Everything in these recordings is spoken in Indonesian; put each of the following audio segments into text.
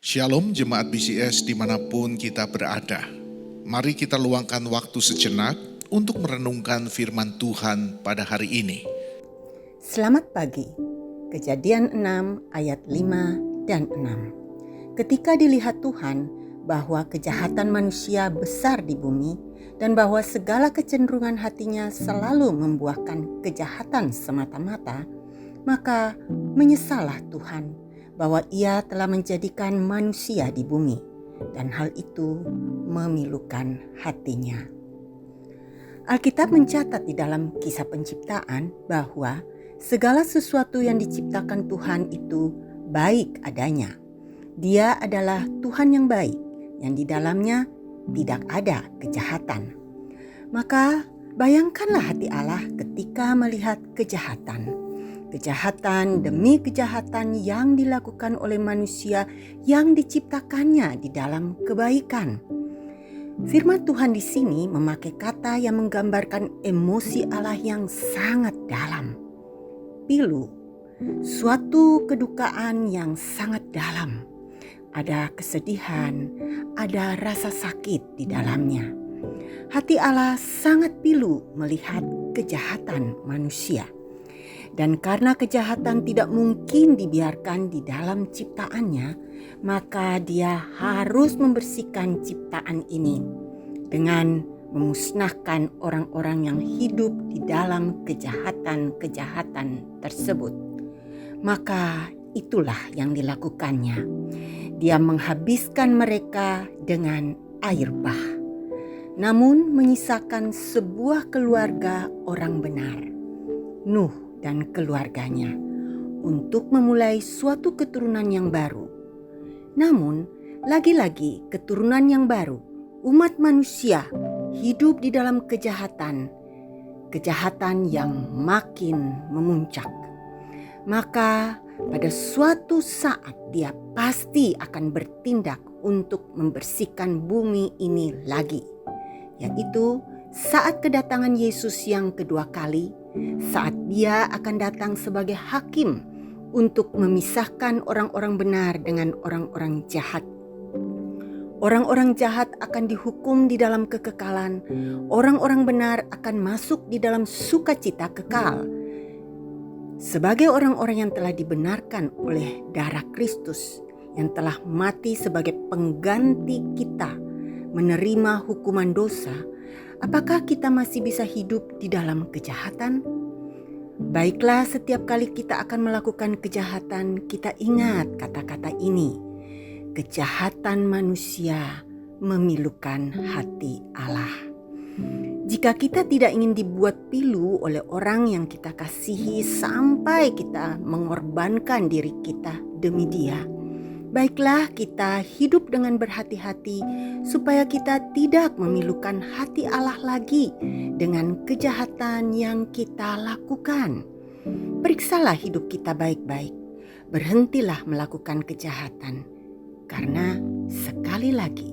Shalom jemaat BCS dimanapun kita berada. Mari kita luangkan waktu sejenak untuk merenungkan firman Tuhan pada hari ini. Selamat pagi. Kejadian 6 ayat 5 dan 6. Ketika dilihat Tuhan bahwa kejahatan manusia besar di bumi dan bahwa segala kecenderungan hatinya selalu membuahkan kejahatan semata-mata, maka menyesallah Tuhan bahwa Ia telah menjadikan manusia di bumi, dan hal itu memilukan hatinya. Alkitab mencatat di dalam kisah penciptaan bahwa segala sesuatu yang diciptakan Tuhan itu baik adanya. Dia adalah Tuhan yang baik, yang di dalamnya tidak ada kejahatan. Maka bayangkanlah hati Allah ketika melihat kejahatan. Kejahatan demi kejahatan yang dilakukan oleh manusia yang diciptakannya di dalam kebaikan. Firman Tuhan di sini memakai kata yang menggambarkan emosi Allah yang sangat dalam. Pilu, suatu kedukaan yang sangat dalam. Ada kesedihan, ada rasa sakit di dalamnya. Hati Allah sangat pilu melihat kejahatan manusia. Dan karena kejahatan tidak mungkin dibiarkan di dalam ciptaannya, maka Dia harus membersihkan ciptaan ini dengan memusnahkan orang-orang yang hidup di dalam kejahatan-kejahatan tersebut. Maka itulah yang dilakukannya. Dia menghabiskan mereka dengan air bah, namun menyisakan sebuah keluarga orang benar, Nuh dan keluarganya, untuk memulai suatu keturunan yang baru. Namun, lagi-lagi keturunan yang baru, umat manusia hidup di dalam kejahatan yang makin memuncak. Maka pada suatu saat Dia pasti akan bertindak untuk membersihkan bumi ini lagi, yaitu saat kedatangan Yesus yang kedua kali, saat Dia akan datang sebagai hakim untuk memisahkan orang-orang benar dengan orang-orang jahat. Orang-orang jahat akan dihukum di dalam kekekalan, orang-orang benar akan masuk di dalam sukacita kekal. Sebagai orang-orang yang telah dibenarkan oleh darah Kristus, yang telah mati sebagai pengganti kita, menerima hukuman dosa, apakah kita masih bisa hidup di dalam kejahatan? Baiklah, setiap kali kita akan melakukan kejahatan, kita ingat kata-kata ini. Kejahatan manusia memilukan hati Allah. Jika kita tidak ingin dibuat pilu oleh orang yang kita kasihi sampai kita mengorbankan diri kita demi Dia, baiklah kita hidup dengan berhati-hati supaya kita tidak memilukan hati Allah lagi dengan kejahatan yang kita lakukan. Periksalah hidup kita baik-baik. Berhentilah melakukan kejahatan. Karena sekali lagi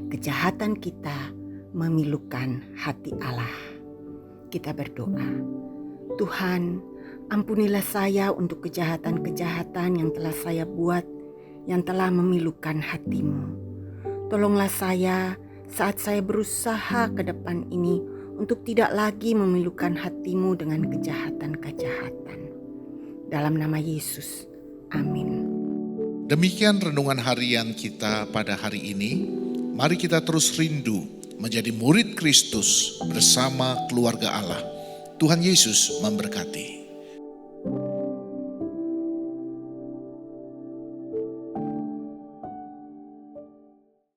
kejahatan kita memilukan hati Allah. Kita berdoa. Tuhan, ampunilah saya untuk kejahatan-kejahatan yang telah saya buat, yang telah memilukan hati-Mu. Tolonglah saya saat saya berusaha ke depan ini untuk tidak lagi memilukan hati-Mu dengan kejahatan-kejahatan. Dalam nama Yesus, amin. Demikian renungan harian kita pada hari ini. Mari kita terus rindu menjadi murid Kristus bersama keluarga Allah. Tuhan Yesus memberkati.